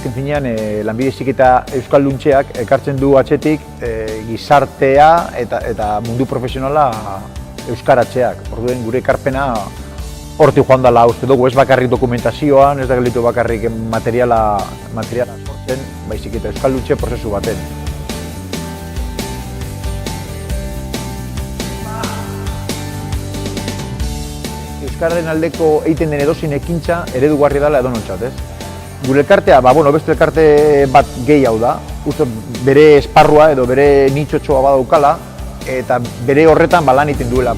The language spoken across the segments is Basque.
azken finean, Lanbide Heziketa Euskalduntzeak ekartzen du atzetik gizartea eta mundu profesionala euskaratzeak. Orduen gure ekarpena hortik joan dela uste dugu, ez bakarrik dokumentazioan, ez da gelditu bakarrik materiala sortzen, baizik eta euskalduntze prozesu baten. Euskararen aldeko egiten den edozein ekintza eredugarri dela edonontzat, ez? Gure elkartea, beste elkarte bat gehi hau da, uste bere esparrua edo bere nitxotxoa badaukala, eta bere horretan lan egiten duela.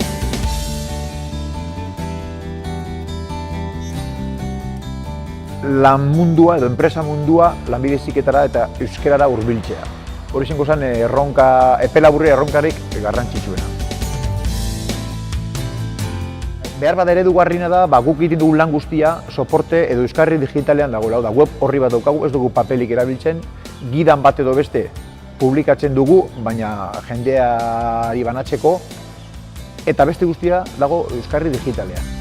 Lan mundua edo enpresa mundua Lanbide Heziketara eta euskarara hurbiltzea. Hori izango zen epe laburra erronkarik garrantzitsuena. Behar bada eredugarriena da, guk egiten dugun lan guztia soporte edo euskarri digitalean dagoela. Da, web horri bat daukagu, ez dugu papelik erabiltzen, gidan bat edo beste publikatzen dugu, baina jendeari banatzeko, eta beste guztia dago euskarri digitalean.